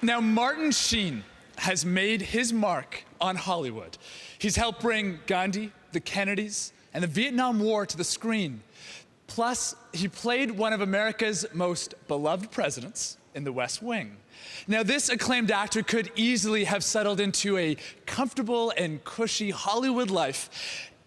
Now, Martin Sheen has made his mark on Hollywood. He's helped bring Gandhi, the Kennedys, and the Vietnam War to the screen. Plus, he played one of America's most beloved presidents in The West Wing. Now, this acclaimed actor could easily have settled into a comfortable and cushy Hollywood life.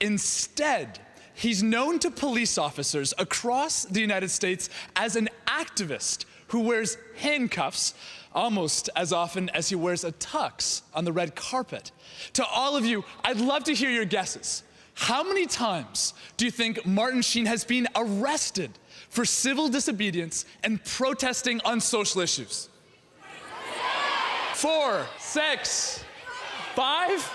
Instead, he's known to police officers across the United States as an activist who wears handcuffs almost as often as he wears a tux on the red carpet. To all of you, I'd love to hear your guesses. How many times do you think Martin Sheen has been arrested for civil disobedience and protesting on social issues? 4, 6, 5,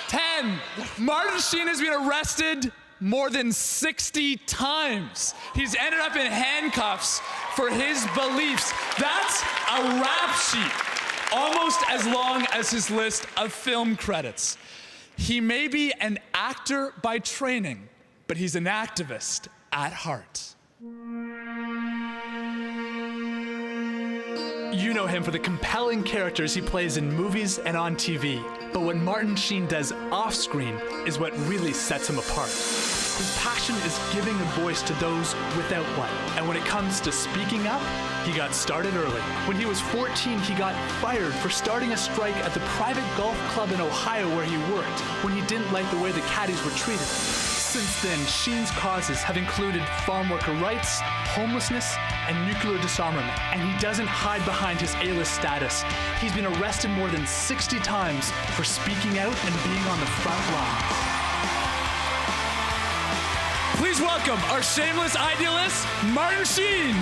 10. Martin Sheen has been arrested more than 60 times. He's ended up in handcuffs for his beliefs. That's a rap sheet, almost as long as his list of film credits. He may be an actor by training, but he's an activist at heart. You know him for the compelling characters he plays in movies and on TV. But what Martin Sheen does off-screen is what really sets him apart. His passion is giving a voice to those without one. And when it comes to speaking up, he got started early. When he was 14, he got fired for starting a strike at the private golf club in Ohio where he worked, when he didn't like the way the caddies were treated. Since then, Sheen's causes have included farm worker rights, homelessness, and nuclear disarmament. And he doesn't hide behind his A-list status. He's been arrested more than 60 times for speaking out and being on the front line. Please welcome our shameless idealist, Martin Sheen.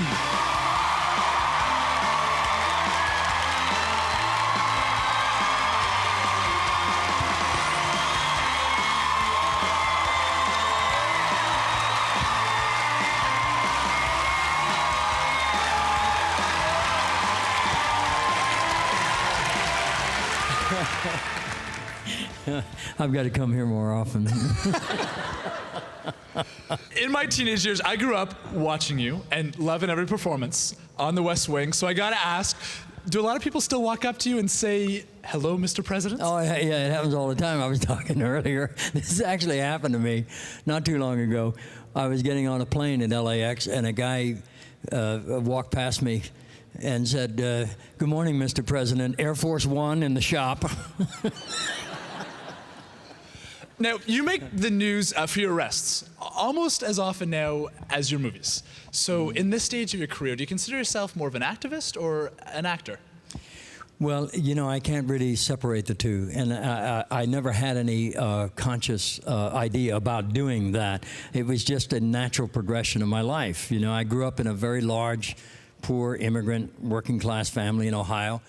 I've got to come here more often. In my teenage years, I grew up watching you and loving every performance on The West Wing. So I gotta ask, do a lot of people still walk up to you and say, "Hello, Mr. President"? Oh, yeah, it happens all the time. I was talking earlier. This actually happened to me not too long ago. I was getting on a plane at LAX, and a guy walked past me and said, "Good morning, Mr. President. Air Force One in the shop." Now, you make the news for your arrests almost as often now as your movies. So in this stage of your career, do you consider yourself more of an activist or an actor? Well, you know, I can't really separate the two, and I never had any conscious idea about doing that. It was just a natural progression of my life. You know, I grew up in a very large, poor, immigrant, working-class family in Ohio.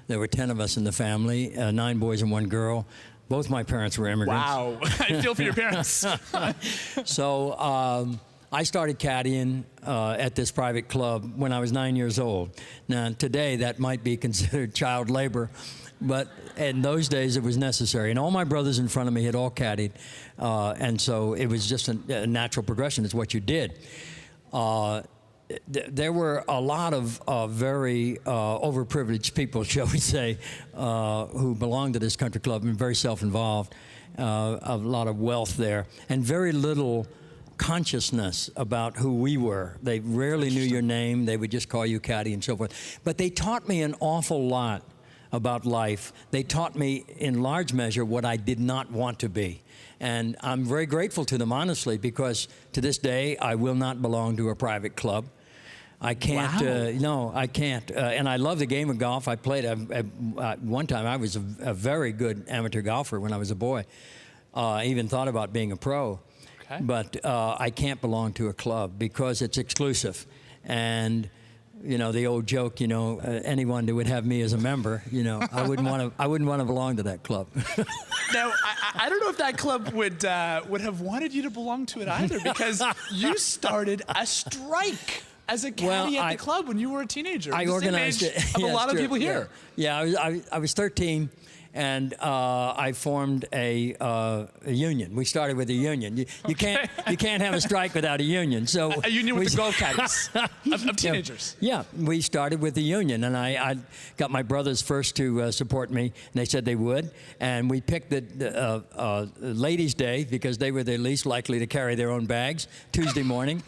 There were 10 of us in the family, 9 boys and 1 girl. Both my parents were immigrants. Wow, I feel for your parents. So I started caddying at this private club when I was 9 years old. Now, today that might be considered child labor, but in those days it was necessary. And all my brothers in front of me had all caddied, and so it was just a natural progression. It's what you did. There were a lot of very overprivileged people, shall we say, who belonged to this country club and very self-involved, a lot of wealth there, and very little consciousness about who we were. They rarely knew your name. They would just call you caddy and so forth. But they taught me an awful lot about life. They taught me, in large measure, what I did not want to be. And I'm very grateful to them, honestly, because to this day, I will not belong to a private club. I can't, wow. No, I can't. And I love the game of golf. I played, one time I was a very good amateur golfer when I was a boy. I even thought about being a pro. Okay. But I can't belong to a club because it's exclusive. And you know, the old joke, you know, anyone that would have me as a member, you know, I wouldn't want to belong to that club. Now, I don't know if that club would have wanted you to belong to it either, because you started a strike as a caddy at the club when you were a teenager. I organized it. Of a lot of people here. Yeah, I was 13, and I formed a union. We started with a union. You can't have a strike without a union. So a union with the golf caddies of teenagers. Yeah, we started with the union, and I got my brothers first to support me, and they said they would. And we picked the ladies' day because they were the least likely to carry their own bags, Tuesday morning.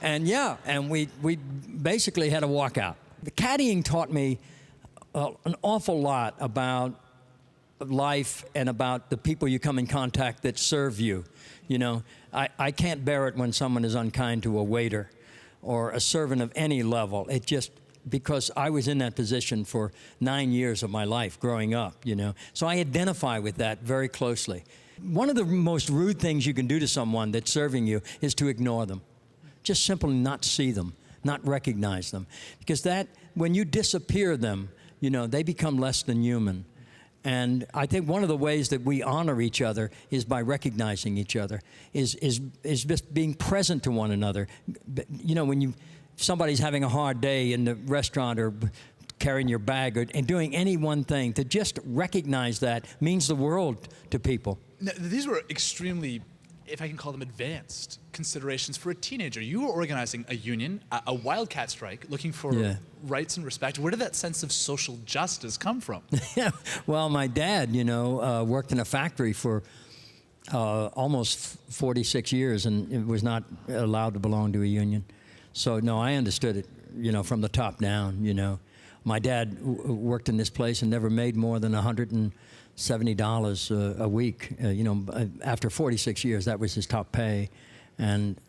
And yeah, and we basically had a walkout. The caddying taught me an awful lot about life and about the people you come in contact that serve you. You know, I can't bear it when someone is unkind to a waiter or a servant of any level. It just, because I was in that position for 9 years of my life growing up, you know. So I identify with that very closely. One of the most rude things you can do to someone that's serving you is to ignore them. Just simply not see them, not recognize them. Because that, when you disappear them, you know, they become less than human. And I think one of the ways that we honor each other is by recognizing each other, is just being present to one another. You know, when somebody's having a hard day in the restaurant or carrying your bag and doing any one thing, to just recognize that means the world to people. Now, these were extremely, if I can call them, advanced considerations for a teenager. You were organizing a union, a wildcat strike, looking for rights and respect. Where did that sense of social justice come from? Yeah, well, my dad, you know, worked in a factory for almost 46 years and it was not allowed to belong to a union. So, no, I understood it, you know, from the top down, you know. My dad worked in this place and never made more than $170 a week. You know, after 46 years, that was his top pay. And,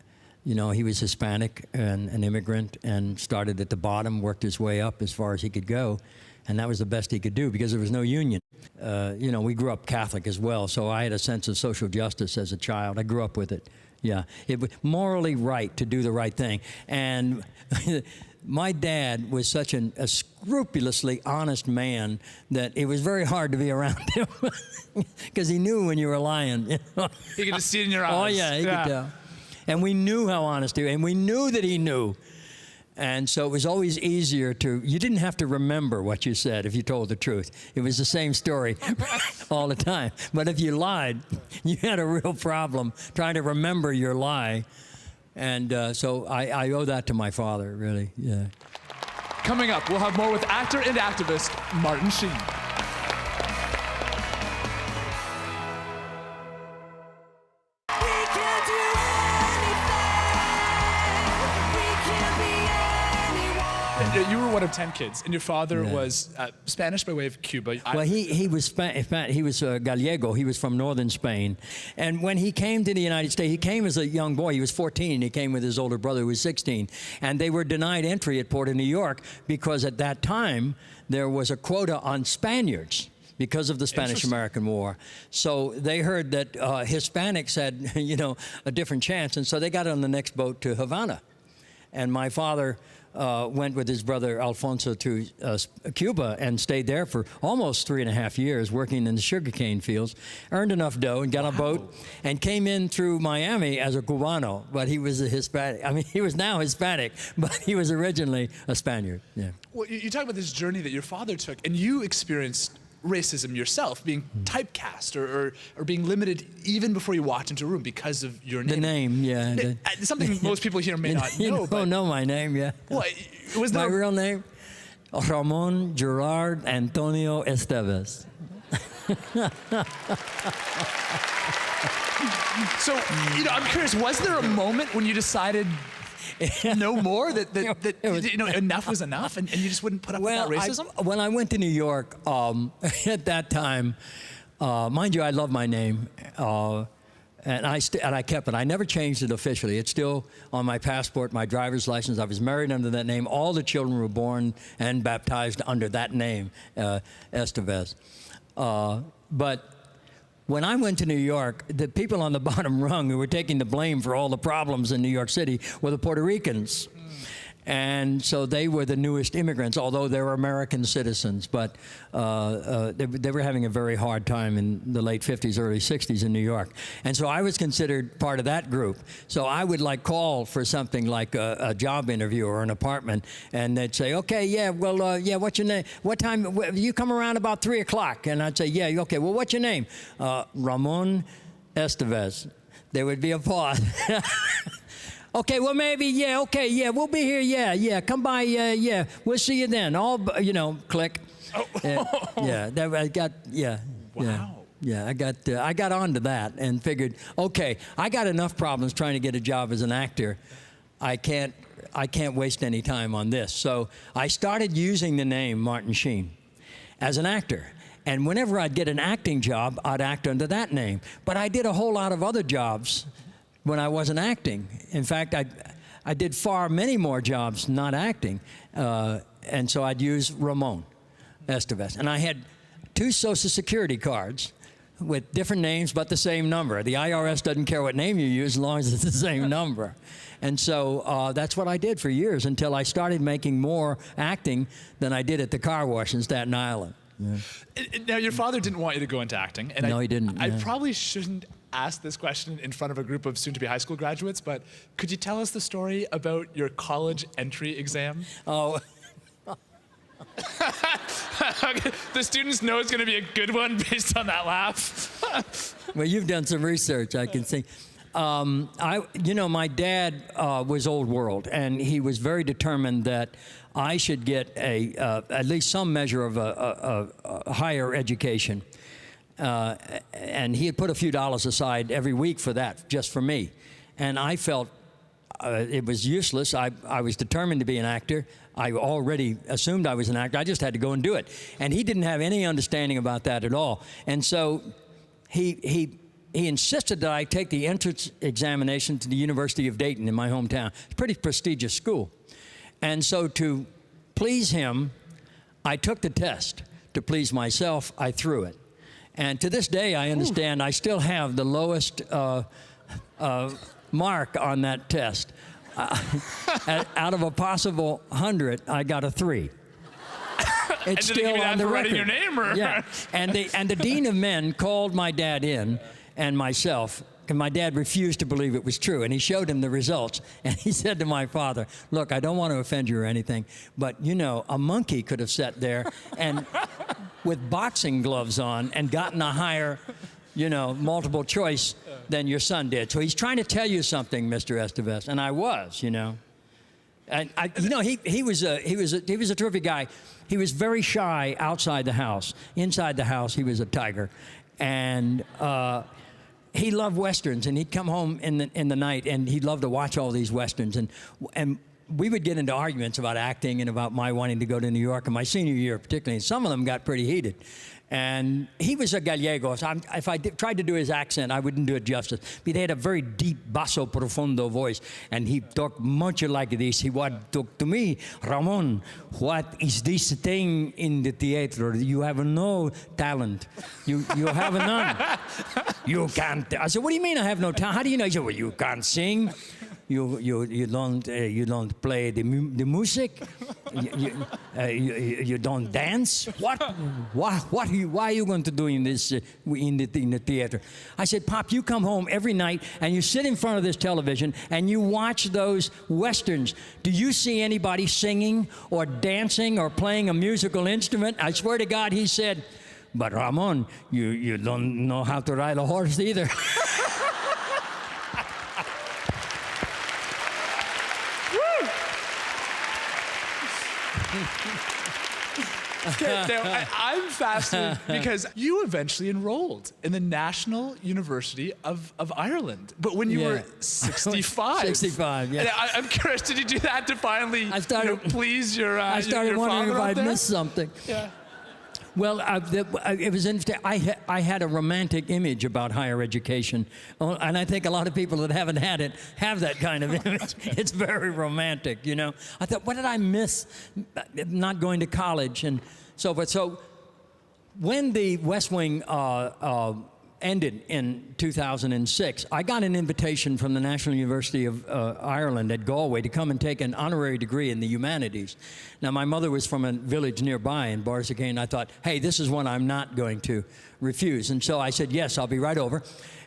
you know, he was Hispanic and an immigrant and started at the bottom, worked his way up as far as he could go. And that was the best he could do because there was no union. You know, we grew up Catholic as well, so I had a sense of social justice as a child. I grew up with it. Yeah, it was morally right to do the right thing. And my dad was such a scrupulously honest man that it was very hard to be around him because he knew when you were lying. You know? You could just see it in your eyes. Oh, yeah, he could tell. And we knew how honest he was, and we knew that he knew. And so it was always easier you didn't have to remember what you said if you told the truth. It was the same story all the time. But if you lied, you had a real problem trying to remember your lie. And so I owe that to my father, really, yeah. Coming up, we'll have more with actor and activist Martin Sheen. You were one of 10 kids, and your father was Spanish by way of Cuba. Well, he was Gallego. He was from northern Spain. And when he came to the United States, he came as a young boy. He was 14, and he came with his older brother, who was 16. And they were denied entry at Port of New York because at that time, there was a quota on Spaniards because of the Spanish-American War. So they heard that Hispanics had, you know, a different chance, and so they got on the next boat to Havana. And my father went with his brother Alfonso to Cuba and stayed there for almost 3.5 years working in the sugarcane fields, earned enough dough and got a boat and came in through Miami as a Cubano, but he was a Hispanic. I mean, he was now Hispanic, but he was originally a Spaniard, yeah. Well, you talk about this journey that your father took, and you experienced racism yourself, being typecast or being limited even before you walked into a room because of your name. The name, yeah. Something most people here may not know. You don't know my name, yeah. Well, was my real name? Ramon Gerard Antonio Esteves. So, you know, I'm curious, was there a moment when you decided no more, that you know, enough was enough, and you just wouldn't put up with that racism? When I went to New York, at that time, mind you, I love my name, and I kept it. I never changed it officially. It's still on my passport, my driver's license. I was married under that name. All the children were born and baptized under that name, Esteves. But when I went to New York, the people on the bottom rung who were taking the blame for all the problems in New York City were the Puerto Ricans. And so they were the newest immigrants, although they were American citizens. But they were having a very hard time in the late 50s, early 60s in New York. And so I was considered part of that group. So I would like call for something like a job interview or an apartment, and they'd say, okay, yeah, well, yeah, what's your name? What time? You come around about 3 o'clock. And I'd say, yeah, okay, well, what's your name? Ramon Estevez. There would be a pause. Okay, well, maybe, yeah, okay, yeah, we'll be here, yeah, come by, yeah, we'll see you then. All, click. Oh. Yeah, that I got, yeah. Wow. Yeah, I got onto that and figured, okay, I got enough problems trying to get a job as an actor. I can't waste any time on this. So I started using the name Martin Sheen as an actor. And whenever I'd get an acting job, I'd act under that name. But I did a whole lot of other jobs when I wasn't acting. In fact, I did many more jobs not acting. And so I'd use Ramon Estevez. And I had 2 Social Security cards with different names but the same number. The IRS doesn't care what name you use as long as it's the same number. And so that's what I did for years until I started making more acting than I did at the car wash in Staten Island. Yeah. Now, your father didn't want you to go into acting. And no, he didn't. I Yeah. probably shouldn't ask this question in front of a group of soon-to-be high school graduates, but could you tell us the story about your college entry exam? Oh. The students know it's going to be a good one based on that laugh. Well, you've done some research, I can see. My dad was old world, and he was very determined that I should get at least some measure of a higher education. And he had put a few dollars aside every week for that, just for me. And I felt it was useless. I was determined to be an actor. I already assumed I was an actor. I just had to go and do it. And he didn't have any understanding about that at all. And so he insisted that I take the entrance examination to the University of Dayton in my hometown. It's a pretty prestigious school. And so to please him, I took the test. To please myself, I threw it. And to this day, I understand I still have the lowest mark on that test. Out of a possible 100, I got a 3. It's still on the record. Your name, or? Yeah. And the dean of men called my dad in and myself, and my dad refused to believe it was true. And he showed him the results. And he said to my father, look, I don't want to offend you or anything, but, a monkey could have sat there and with boxing gloves on and gotten a higher, multiple choice than your son did. So he's trying to tell you something, Mr. Estevez. And I was, And he was a terrific guy. He was very shy outside the house. Inside the house, he was a tiger. And he loved Westerns, and he'd come home in the night, and he'd love to watch all these Westerns. And we would get into arguments about acting and about my wanting to go to New York in my senior year particularly, and some of them got pretty heated. And he was a Gallego. So if I tried to do his accent, I wouldn't do it justice. But he had a very deep, basso profundo voice, and he talked much like this. He would talk to me, Ramon, what is this thing in the theater? You have no talent. You have none. You can't. I said, what do you mean I have no talent? How do you know? He said, well, you can't sing. You don't play the music. You don't dance. What? Why are you going to do in this in the theater? I said, Pop, you come home every night and you sit in front of this television and you watch those Westerns. Do you see anybody singing or dancing or playing a musical instrument? I swear to God, he said, but Ramon, you don't know how to ride a horse either. Now, I'm fascinated because you eventually enrolled in the National University of Ireland, but when you were 65. 65, yeah. And I'm curious, did you do that to finally please your I started your wondering if I'd there? missed something. Yeah. Well, it was interesting. I had a romantic image about higher education, and I think a lot of people that haven't had it have that kind of image. It's very romantic, I thought, what did I miss not going to college and so forth? So when the West Wing ended in 2006, I got an invitation from the National University of Ireland at Galway to come and take an honorary degree in the humanities. Now, my mother was from a village nearby in Borrisokane, and I thought, hey, this is one I'm not going to refuse. And so I said, yes, I'll be right over.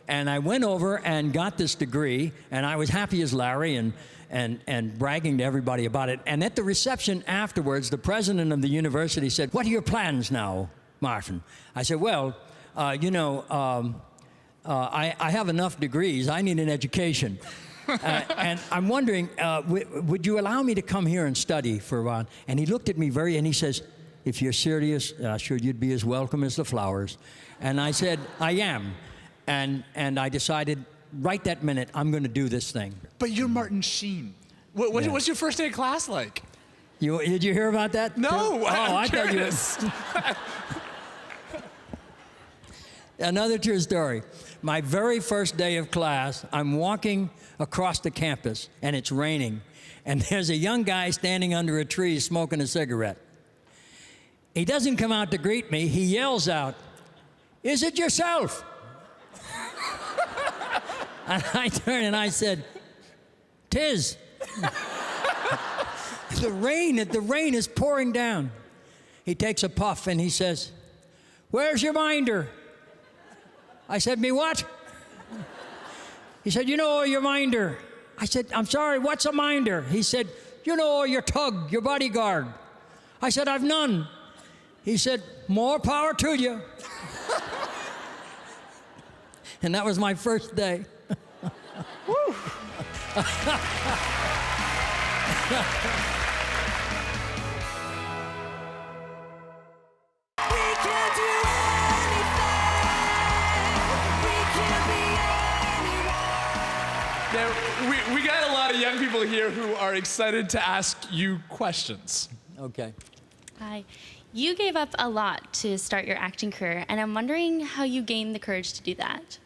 And I went over and got this degree, and I was happy as Larry and bragging to everybody about it. And at the reception afterwards, the president of the university said, what are your plans now, Martin? I said, well, I have enough degrees. I need an education. And I'm wondering, would you allow me to come here and study for a while? And he looked at me and he says, if you're serious, sure, you'd be as welcome as the flowers. And I said, I am. And I decided right that minute, I'm going to do this thing. But you're Martin Sheen. What's your first day of class like? Did you hear about that? No, I thought you. Another true story. My very first day of class, I'm walking across the campus, and it's raining, and there's a young guy standing under a tree smoking a cigarette. He doesn't come out to greet me. He yells out, "Is it yourself?" And I turned and I said, "'Tis." The rain is pouring down. He takes a puff and he says, "Where's your minder?" I said, "Me what?" He said, "You know your minder." I said, "I'm sorry, what's a minder?" He said, "You know your tug, your bodyguard." I said, "I've none." He said, "More power to you." And that was my first day. Woo. We got a lot of young people here who are excited to ask you questions. Okay. Hi. You gave up a lot to start your acting career, and I'm wondering how you gained the courage to do that.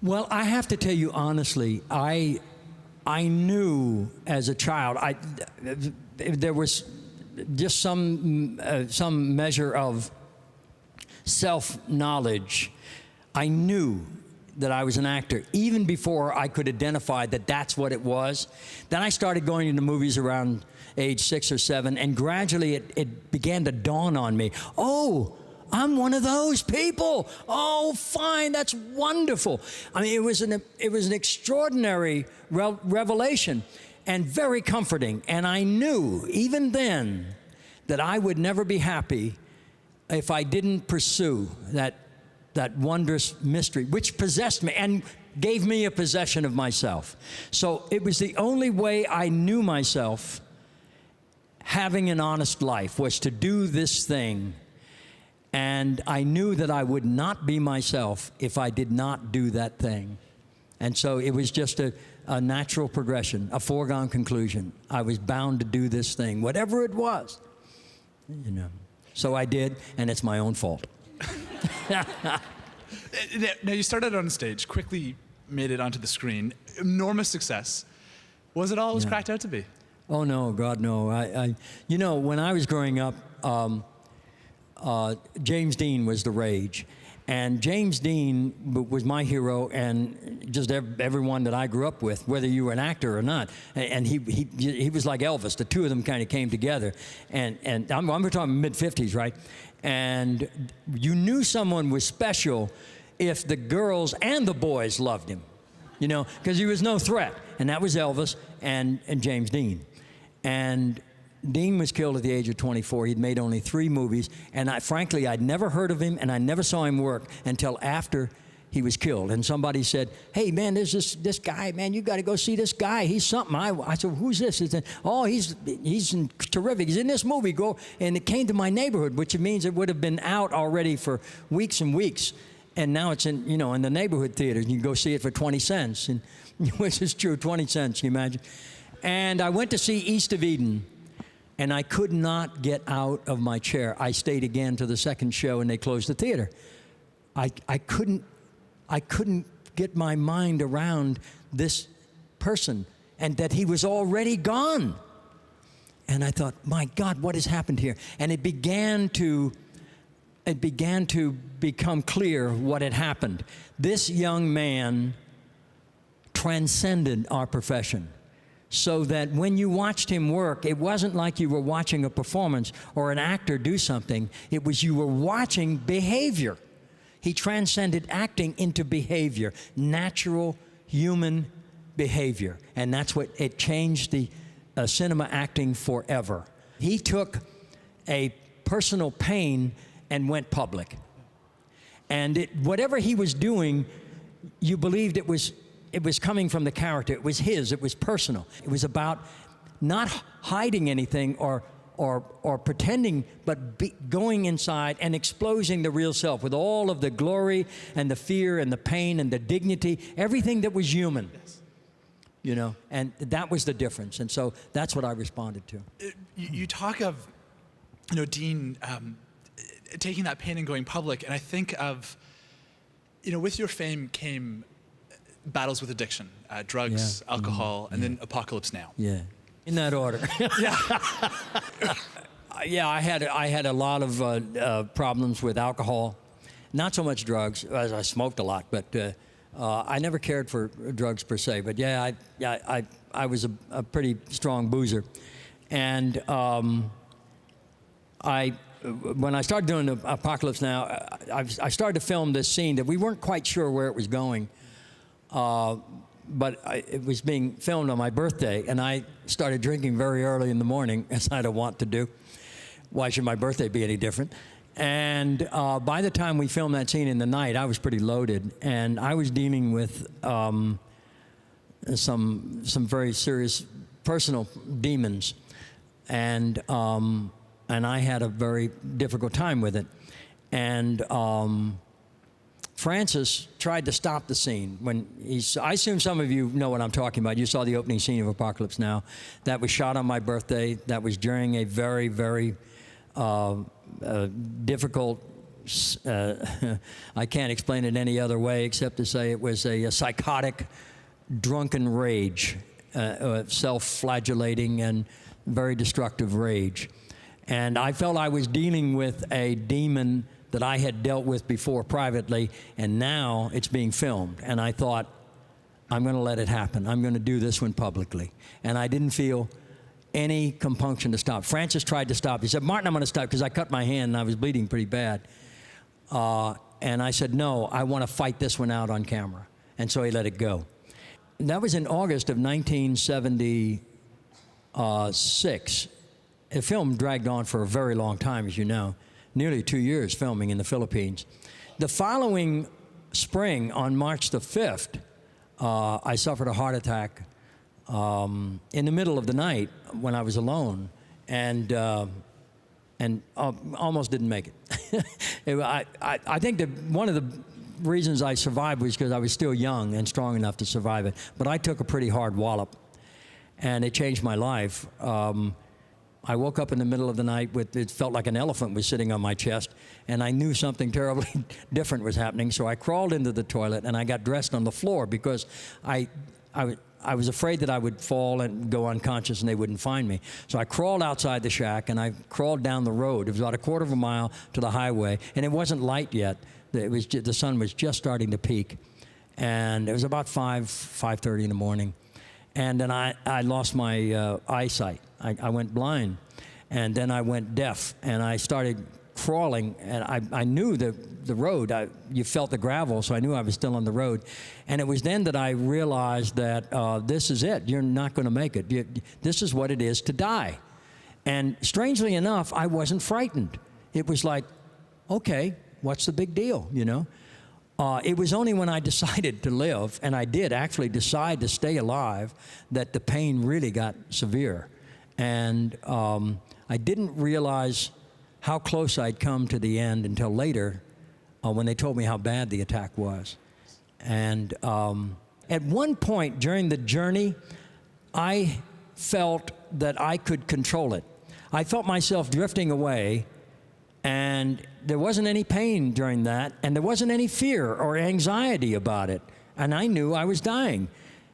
Well, I have to tell you honestly, I knew as a child, there was just some measure of self-knowledge. I knew that I was an actor, even before I could identify that that's what it was. Then I started going into movies around age 6 or 7, and gradually it began to dawn on me, oh, I'm one of those people. Oh, fine, that's wonderful. I mean, it was an extraordinary revelation and very comforting. And I knew, even then, that I would never be happy if I didn't pursue that wondrous mystery, which possessed me and gave me a possession of myself. So it was the only way I knew myself having an honest life, was to do this thing. And I knew that I would not be myself if I did not do that thing. And so it was just a natural progression, a foregone conclusion. I was bound to do this thing, whatever it was, you know. So I did, and it's my own fault. Now, you started on stage, quickly made it onto the screen, enormous success. Was it all it was cracked out to be? Oh, no, God, no. You know, when I was growing up, James Dean was the rage. And James Dean was my hero, and just everyone that I grew up with, whether you were an actor or not. And he was like Elvis. The two of them kind of came together. And I'm talking mid-50s, right? And you knew someone was special if the girls and the boys loved him, you know, because he was no threat. And that was Elvis and James Dean. And Dean was killed at the age of 24. He'd made only 3 movies, and frankly, I'd never heard of him, and I never saw him work until after he was killed. And somebody said, "Hey, man, there's this guy, man, you got to go see this guy. He's something." I said, "Who's this?" He said, "Oh, he's terrific. He's in this movie. Go." And it came to my neighborhood, which means it would have been out already for weeks and weeks. And now it's in, you know, in the neighborhood theaters. You can go see it for 20 cents, and, which is true, 20 cents, can you imagine? And I went to see East of Eden. And I could not get out of my chair. I stayed again to the second show, and they closed the theater. I couldn't get my mind around this person, and that he was already gone. And I thought, my God, what has happened here? And it began to it began to become clear what had happened. This young man transcended our profession, so that when you watched him work, it wasn't like you were watching a performance or an actor do something. It was you were watching behavior. He transcended acting into behavior, natural human behavior. And that's what it changed the cinema acting forever. He took a personal pain and went public. And whatever he was doing, you believed it was coming from the character. It was his. It was personal. It was about not hiding anything or pretending, but going inside and exposing the real self with all of the glory and the fear and the pain and the dignity, everything that was human. Yes. You know, and that was the difference. And so that's what I responded to. You talk of, you know, Dean taking that pain and going public, and I think of, you know, with your fame came battles with addiction, drugs, alcohol, and then Apocalypse Now. Yeah, in that order. Yeah. Yeah, I had a lot of problems with alcohol, not so much drugs, as I smoked a lot, but I never cared for drugs per se. But yeah, I was a pretty strong boozer, and when I started doing Apocalypse Now, I started to film this scene that we weren't quite sure where it was going. But it was being filmed on my birthday, and I started drinking very early in the morning, as I don't want to do. Why should my birthday be any different? And by the time we filmed that scene in the night, I was pretty loaded, and I was dealing with some very serious personal demons, and I had a very difficult time with it. And Francis tried to stop the scene when I assume some of you know what I'm talking about. You saw the opening scene of Apocalypse Now. That was shot on my birthday. That was during a very, very difficult, I can't explain it any other way except to say it was a psychotic, drunken rage, self-flagellating and very destructive rage. And I felt I was dealing with a demon that I had dealt with before privately, and now it's being filmed. And I thought, I'm going to let it happen. I'm going to do this one publicly. And I didn't feel any compunction to stop. Francis tried to stop. He said, Martin, I'm going to stop, because I cut my hand and I was bleeding pretty bad. And I said, no, I want to fight this one out on camera. And so he let it go. And that was in August of 1976. The film dragged on for a very long time, as you know. Nearly 2 years filming in the Philippines. The following spring, on March the 5th, I suffered a heart attack in the middle of the night when I was alone, and almost didn't make it. I think that one of the reasons I survived was because I was still young and strong enough to survive it. But I took a pretty hard wallop, and it changed my life. I woke up in the middle of the night with, it felt like an elephant was sitting on my chest, and I knew something terribly different was happening. So I crawled into the toilet and I got dressed on the floor because I was afraid that I would fall and go unconscious and they wouldn't find me. So I crawled outside the shack and I crawled down the road. It was about a quarter of a mile to the highway, and it wasn't light yet. The sun was just starting to peak, and it was about 5:30 in the morning. And then I lost my eyesight. I went blind, and then I went deaf, and I started crawling, and I knew the road. You felt the gravel, so I knew I was still on the road. And it was then that I realized that this is it. You're not going to make it. This is what it is to die. And strangely enough, I wasn't frightened. It was like, okay, what's the big deal, you know? It was only when I decided to live, and I did actually decide to stay alive, that the pain really got severe. And I didn't realize how close I'd come to the end until later when they told me how bad the attack was. And at one point during the journey, I felt that I could control it. I felt myself drifting away, and there wasn't any pain during that, and there wasn't any fear or anxiety about it. And I knew I was dying.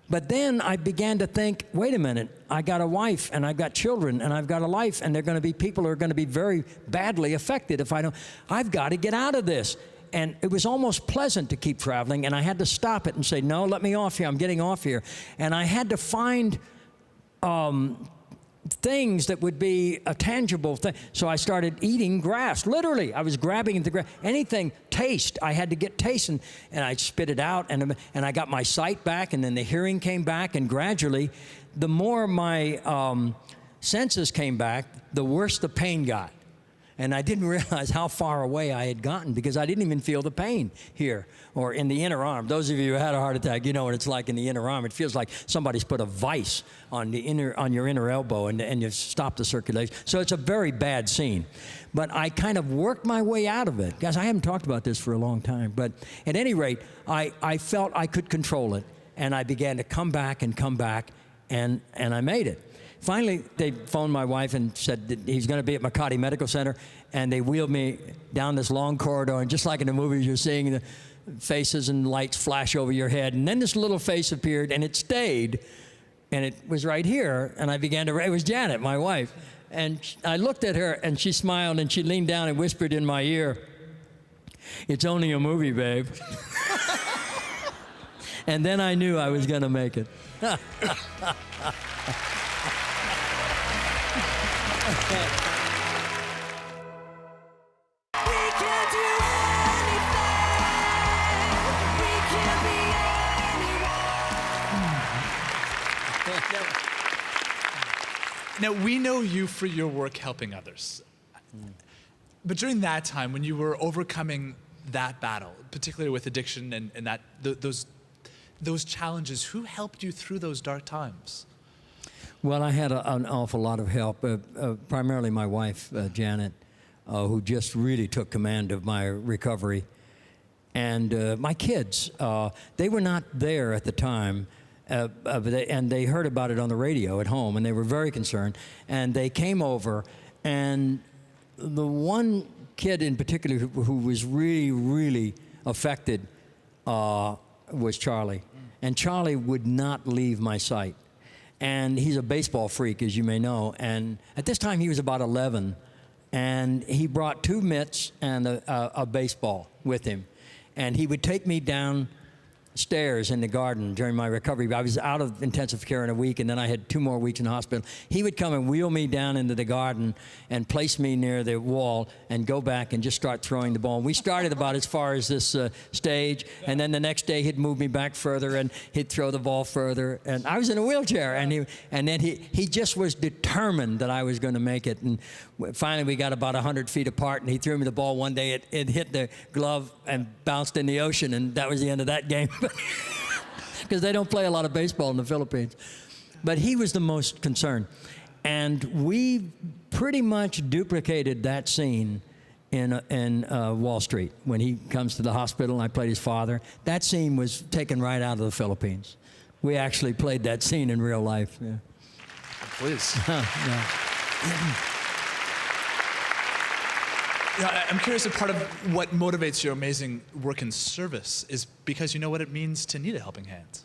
But then I began to think, wait a minute, I got a wife and I've got children and I've got a life, and they're going to be people who are going to be very badly affected if I don't. I've got to get out of this. And it was almost pleasant to keep traveling, and I had to stop it and say, no, let me off here. I'm getting off here. And I had to find things that would be a tangible thing. So I started eating grass. Literally, I was grabbing at the grass. Anything, taste. I had to get taste, and I spit it out, and I got my sight back, and then the hearing came back, and gradually, the more my senses came back, the worse the pain got. And I didn't realize how far away I had gotten because I didn't even feel the pain here or in the inner arm. Those of you who had a heart attack, you know what it's like in the inner arm. It feels like somebody's put a vice on your inner elbow and you've stopped the circulation. So it's a very bad scene. But I kind of worked my way out of it. Guys, I haven't talked about this for a long time. But at any rate, I felt I could control it. And I began to come back, and I made it. Finally, they phoned my wife and said that he's going to be at Makati Medical Center, and they wheeled me down this long corridor, and just like in the movies, you're seeing the faces and lights flash over your head, and then this little face appeared, and it stayed, and it was right here, and I began to, it was Janet, my wife, and I looked at her, and she smiled, and she leaned down and whispered in my ear, "It's only a movie, babe." And then I knew I was going to make it. Now, we know you for your work helping others. But during that time, when you were overcoming that battle, particularly with addiction and those challenges, who helped you through those dark times? Well, I had an awful lot of help, primarily my wife, Janet, who just really took command of my recovery. And my kids, they were not there at the time, and they heard about it on the radio at home, and they were very concerned. And they came over, and the one kid in particular who was really, really affected was Charlie. And Charlie would not leave my sight. And he's a baseball freak, as you may know. And at this time, he was about 11. And he brought 2 mitts and a baseball with him. And he would take me downstairs in the garden during my recovery. I was out of intensive care in a week, and then I had 2 more weeks in the hospital. He would come and wheel me down into the garden and place me near the wall and go back and just start throwing the ball. And we started about as far as this stage, and then the next day he'd move me back further and he'd throw the ball further. And I was in a wheelchair, and then he just was determined that I was going to make it. And finally we got about 100 feet apart, and he threw me the ball one day. It hit the glove and bounced in the ocean, and that was the end of that game. Because they don't play a lot of baseball in the Philippines. But he was the most concerned. And we pretty much duplicated that scene in Wall Street. When he comes to the hospital and I played his father, that scene was taken right out of the Philippines. We actually played that scene in real life. Yeah. Please. Yeah. Yeah, I'm curious if part of what motivates your amazing work in service is because you know what it means to need a helping hand.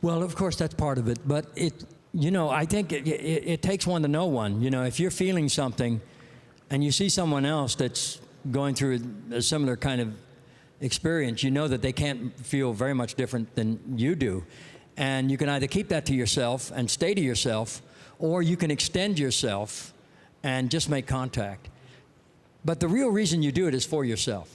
Well, of course, that's part of it. But I think it takes one to know one. You know, if you're feeling something and you see someone else that's going through a similar kind of experience, you know that they can't feel very much different than you do. And you can either keep that to yourself and stay to yourself, or you can extend yourself and just make contact. But the real reason you do it is for yourself.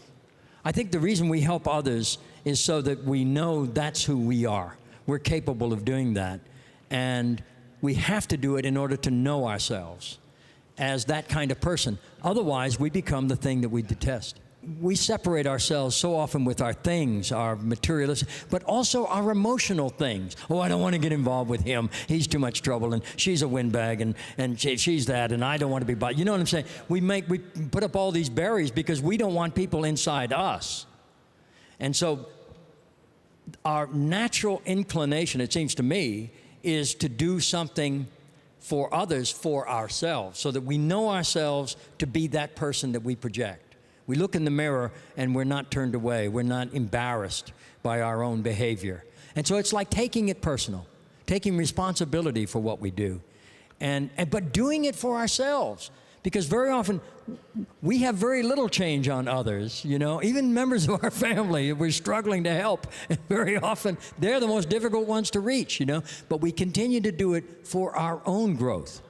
I think the reason we help others is so that we know that's who we are. We're capable of doing that. And we have to do it in order to know ourselves as that kind of person. Otherwise, we become the thing that we detest. We separate ourselves so often with our things, our materialistic, but also our emotional things. Oh, I don't want to get involved with him. He's too much trouble, and she's a windbag, and she's that, and I don't want to be bothered. You know what I'm saying? We put up all these barriers because we don't want people inside us. And so our natural inclination, it seems to me, is to do something for others, for ourselves, so that we know ourselves to be that person that we project. We look in the mirror and we're not turned away. We're not embarrassed by our own behavior. And so it's like taking it personal, taking responsibility for what we do, but doing it for ourselves. Because very often we have very little change on others, you know, even members of our family, we're struggling to help. And very often they're the most difficult ones to reach, you know, but we continue to do it for our own growth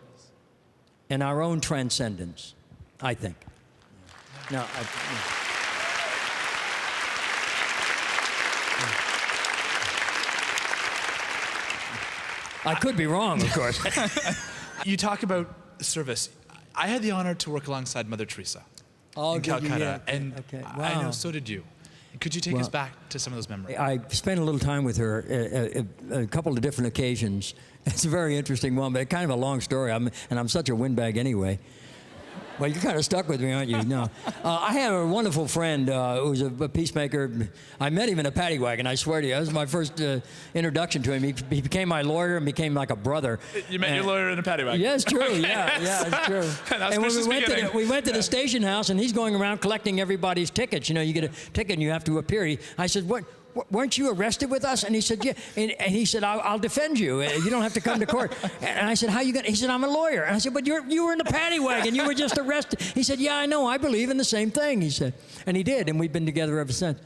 and our own transcendence, I think. Now, I could be wrong, of course. You talk about service. I had the honor to work alongside Mother Teresa in Calcutta, and okay. Wow. I know so did you. Could you take us back to some of those memories? I spent a little time with her a couple of different occasions. It's a very interesting one, but kind of a long story. I'm such a windbag anyway. Well, you're kind of stuck with me, aren't you? No. I have a wonderful friend who's a peacemaker. I met him in a paddy wagon, I swear to you. That was my first introduction to him. He became my lawyer and became like a brother. You met your lawyer in a paddy wagon? Yeah, it's true. Yeah, it's true. And when we went to the station house, and he's going around collecting everybody's tickets. You know, you get a ticket and you have to appear. I said, what? Weren't you arrested with us? And he said, yeah. And he said, I'll defend you. You don't have to come to court. And I said, how you going to? He said, I'm a lawyer. And I said, but you were in the paddy wagon. You were just arrested. He said, yeah, I know. I believe in the same thing, he said. And he did. And we've been together ever since.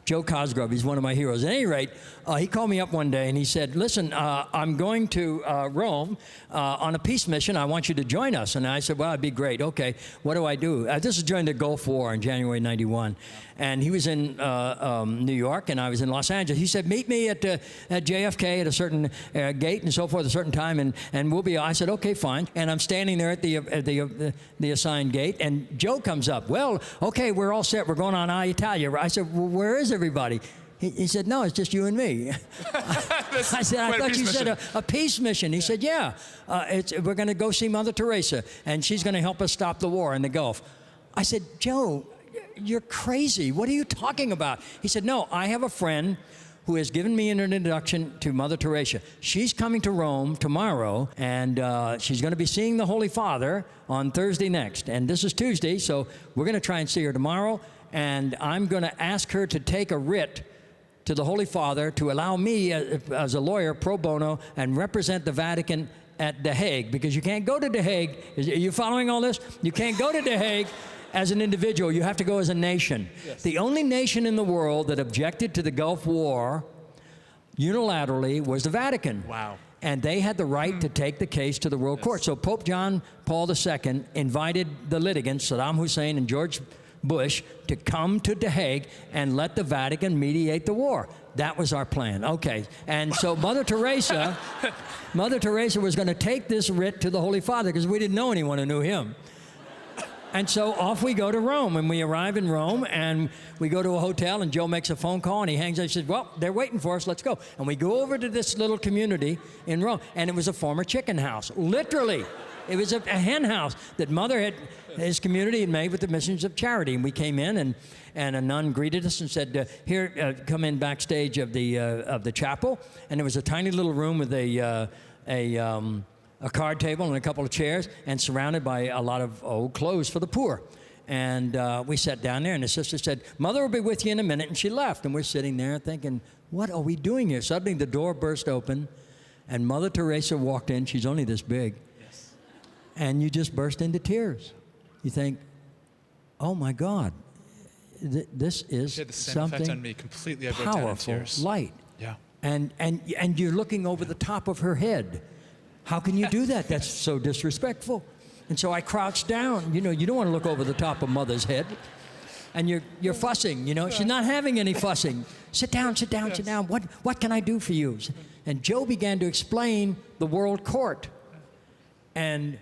Joe Cosgrove, he's one of my heroes. At any rate, he called me up one day and he said, listen, I'm going to Rome on a peace mission. I want you to join us. And I said, well, that'd be great. Okay, what do I do? This is during the Gulf War in January '91. And he was in New York and I was in Los Angeles. He said, meet me at JFK at a certain gate and so forth, a certain time, and we'll be. I said, okay, fine. And I'm standing there at the assigned gate, and Joe comes up. Well, okay, we're all set. We're going on Italia. I said, well, where is everybody? He said, no, it's just you and me. I said, I thought you said a peace mission. He said, yeah, we're going to go see Mother Teresa, and she's going to help us stop the war in the Gulf. I said, Joe, you're crazy. What are you talking about? He said, no, I have a friend who has given me an introduction to Mother Teresa. She's coming to Rome tomorrow, and she's going to be seeing the Holy Father on Thursday next. And this is Tuesday, so we're going to try and see her tomorrow, and I'm going to ask her to take a writ to the Holy Father to allow me as a lawyer pro bono and represent the Vatican at The Hague, because you can't go to The Hague. Are you following all this? You can't go to The Hague as an individual. You have to go as a nation. Yes. The only nation in the world that objected to the Gulf War unilaterally was the Vatican. Wow. And they had the right to take the case to the World Court. So Pope John Paul II invited the litigants, Saddam Hussein and George Bush, to come to The Hague and let the Vatican mediate the war. That was our plan. Okay. And so Mother Teresa was going to take this writ to the Holy Father, because we didn't know anyone who knew him. And so off we go to Rome, and we arrive in Rome, and we go to a hotel, and Joe makes a phone call, and he hangs up. He says, well, they're waiting for us, let's go. And we go over to this little community in Rome, and it was a former chicken house, literally. It was a hen house that his community had made with the missions of charity. And we came in, and a nun greeted us and said, here, come in backstage of the chapel. And there was a tiny little room with a card table and a couple of chairs, and surrounded by a lot of old clothes for the poor. And we sat down there, and the sister said, Mother will be with you in a minute, and she left. And we're sitting there thinking, what are we doing here? Suddenly the door burst open, and Mother Teresa walked in. She's only this big. Yes. And you just burst into tears. You think, oh my God, this is the same something effect on me. Completely, I broke down in powerful, tears. light. Yeah. And you're looking over the top of her head. How can you do that? That's so disrespectful. And so I crouched down. You know, you don't want to look over the top of Mother's head. And you're fussing, you know. She's not having any fussing. Sit down, sit down, sit down. What can I do for you? And Joe began to explain the World Court and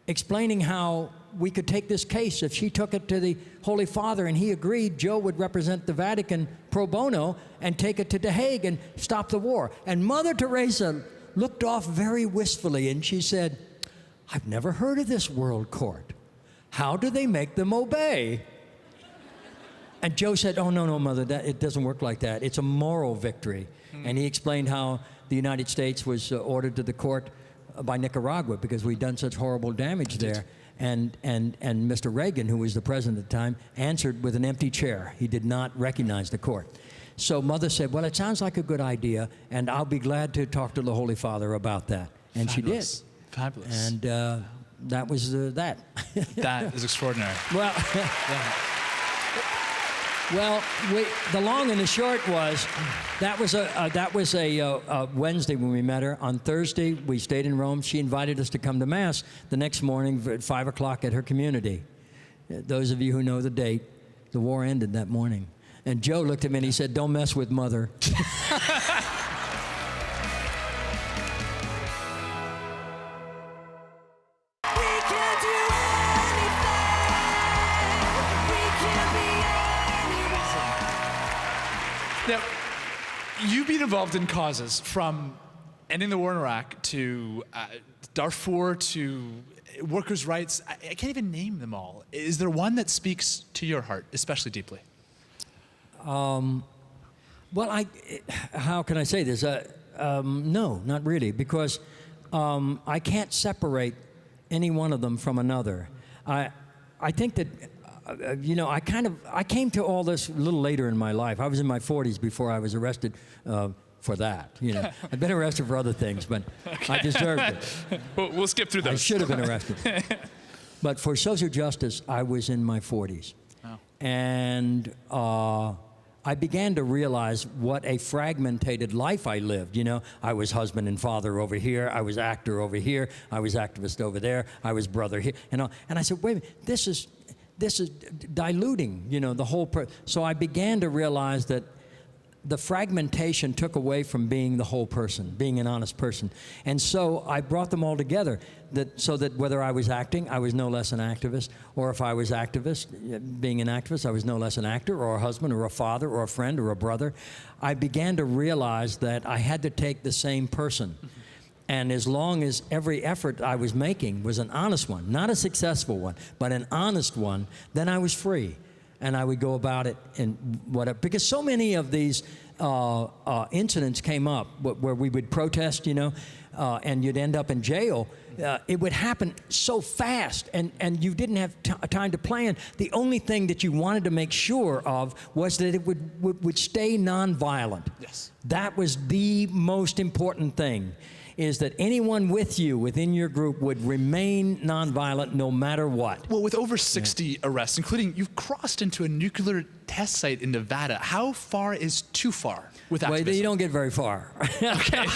explaining how we could take this case. If she took it to the Holy Father and he agreed, Joe would represent the Vatican pro bono and take it to The Hague and stop the war. And Mother Teresa looked off very wistfully, and she said, I've never heard of this World Court. How do they make them obey? And Joe said, oh, no, Mother, it doesn't work like that. It's a moral victory. And he explained how the United States was ordered to the court by Nicaragua because we'd done such horrible damage there. And Mr. Reagan, who was the president at the time, answered with an empty chair. He did not recognize the court. So Mother said, well, it sounds like a good idea, and I'll be glad to talk to the Holy Father about that. And Fabulous. she did. Fabulous. And that was that. That is extraordinary. Well, well, the long and the short was, that was a Wednesday when we met her. On Thursday, we stayed in Rome. She invited us to come to Mass the next morning at 5 o'clock at her community. Those of you who know the date, the war ended that morning. And Joe looked at me and he said, don't mess with Mother. Now, you've been involved in causes from ending the war in Iraq to Darfur to workers' rights. I can't even name them all. Is there one that speaks to your heart especially deeply? Well, how can I say this? No, not really, because I can't separate any one of them from another. I think that, I came to all this a little later in my life. I was in my 40s before I was arrested for that. I've been arrested for other things, but I deserved it. We'll skip through those. I should have been arrested. But for social justice, I was in my 40s. Wow. And I began to realize what a fragmented life I lived. I was husband and father over here. I was actor over here. I was activist over there. I was brother here. And I said, wait a minute, this is diluting, the whole. So I began to realize that the fragmentation took away from being the whole person, being an honest person. And so I brought them all together so that whether I was acting, I was no less an activist, or if I was being an activist, I was no less an actor or a husband or a father or a friend or a brother. I began to realize that I had to take the same person. And as long as every effort I was making was an honest one, not a successful one, but an honest one, then I was free. And I would go about it and whatever. Because so many of these incidents came up where we would protest, and you'd end up in jail. It would happen so fast, and you didn't have time to plan. The only thing that you wanted to make sure of was that it would stay nonviolent. Yes. That was the most important thing, is that anyone with you within your group would remain nonviolent no matter what. Well, with over 60 arrests, including you've crossed into a nuclear test site in Nevada. How far is too far with activism? Well, you don't get very far. Okay.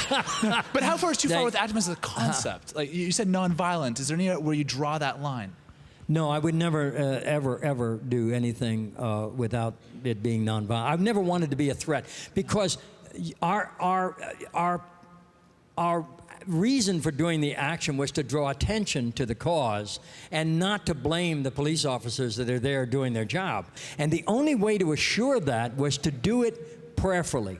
But how far is too far with activism as a concept? Like you said, nonviolent. Is there any where you draw that line? No, I would never, ever do anything without it being nonviolent. I've never wanted to be a threat, because our reason for doing the action was to draw attention to the cause and not to blame the police officers that are there doing their job. And the only way to assure that was to do it prayerfully.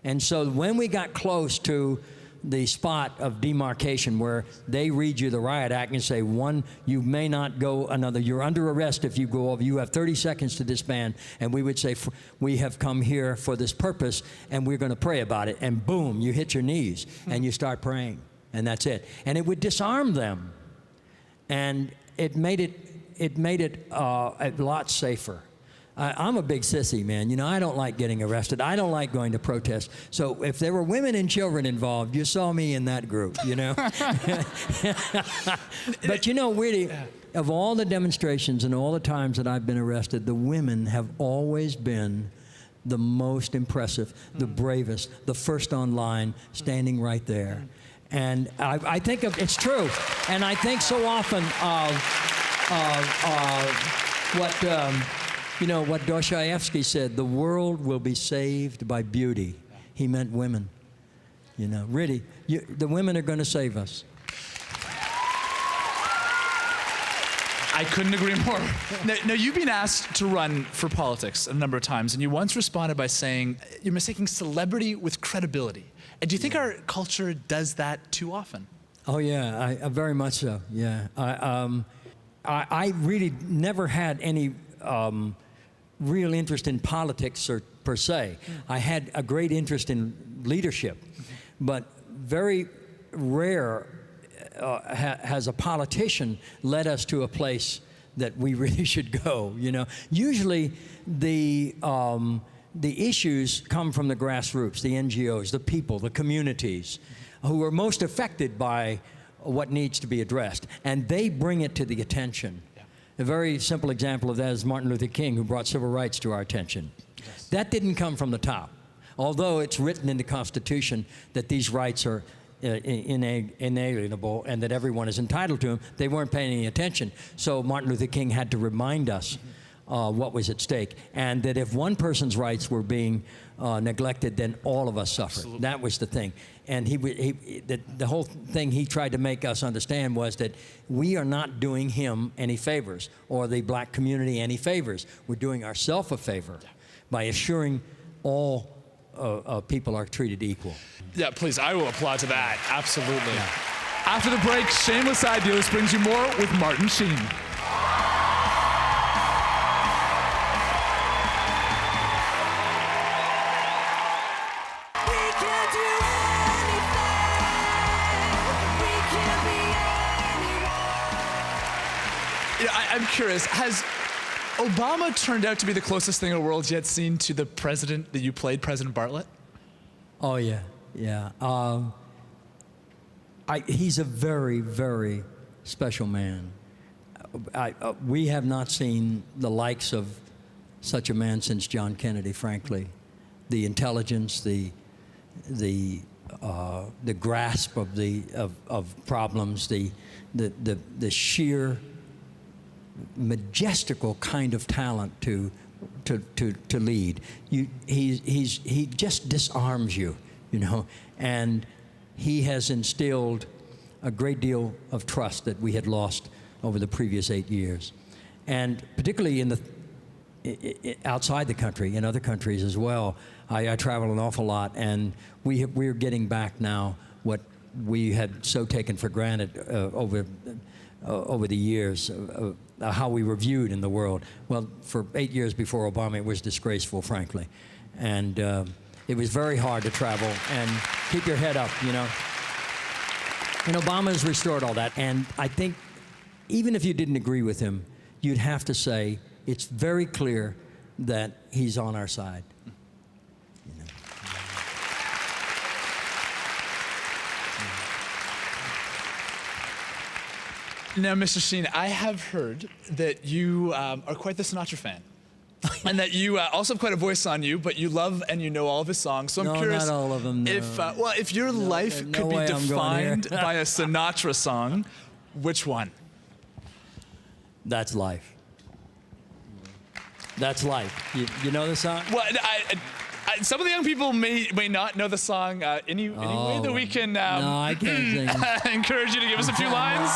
And so when we got close to the spot of demarcation where they read you the riot act and say, one, you may not go another, you're under arrest if you go over, you have 30 seconds to disband, and we would say, we have come here for this purpose and we're going to pray about it, and boom, you hit your knees and you start praying, and that's it. And it would disarm them, and it made it a lot safer. I'm a big sissy, man. I don't like getting arrested. I don't like going to protest. So if there were women and children involved, you saw me in that group, But really, of all the demonstrations and all the times that I've been arrested, the women have always been the most impressive, the bravest, the first on line, standing right there. And I think it's true. And I think so often of what Dostoevsky said, the world will be saved by beauty. He meant women. Really, the women are going to save us. I couldn't agree more. Now, you've been asked to run for politics a number of times, and you once responded by saying you're mistaking celebrity with credibility. And do you think our culture does that too often? Oh, yeah, I very much so, yeah. I really never had any real interest in politics per se. I had a great interest in leadership, but very rare has a politician led us to a place that we really should go? You know, usually the issues come from the grassroots, the NGOs, the people, the communities who are most affected by what needs to be addressed, and they bring it to the attention. A very simple example of that is Martin Luther King, who brought civil rights to our attention. Yes. That didn't come from the top. Although it's written in the Constitution that these rights are inalienable and that everyone is entitled to them, they weren't paying any attention. So Martin Luther King had to remind us what was at stake, and that if one person's rights were being neglected, then all of us suffered. Absolutely. That was the thing. And the whole thing he tried to make us understand was that we are not doing him any favors or the black community any favors. We're doing ourselves a favor by assuring all people are treated equal. Yeah, please, I will applaud to that. Absolutely. Yeah. After the break, Shameless Idealists brings you more with Martin Sheen. I'm curious, has Obama turned out to be the closest thing the world's yet seen to the president that you played, President Bartlett? Oh, yeah, yeah. He's a very, very special man. We have not seen the likes of such a man since John Kennedy, frankly. The intelligence, the grasp of problems, the sheer majestical kind of talent to lead. He just disarms you, you know, and he has instilled a great deal of trust that we had lost over the previous 8 years, and particularly outside the country, in other countries as well. I travel an awful lot, and we're getting back now what we had so taken for granted over the years. How we were viewed in the world. Well, for 8 years before Obama, it was disgraceful, frankly. And it was very hard to travel and keep your head up, you know. And Obama has restored all that. And I think even if you didn't agree with him, you'd have to say it's very clear that he's on our side. You know? Now, Mr. Sheen, I have heard that you are quite the Sinatra fan. And that you also have quite a voice on you, but you love and you know all of his songs. So I'm curious, not all of them, no. If your life could be defined by a Sinatra song, which one? That's Life. That's Life. You know the song? Well, some of the young people may not know the song. Any way that we can no, I can't sing. encourage you to give us a few lines?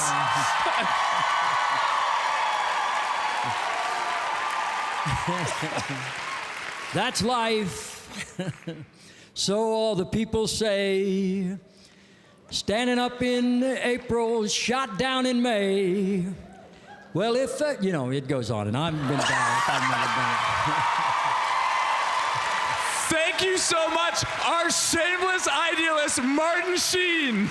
That's life. So all the people say, standing up in April, shot down in May. Well, if, you know, it goes on, and I've been down. I've never done it. Thank you so much, our shameless idealist, Martin Sheen.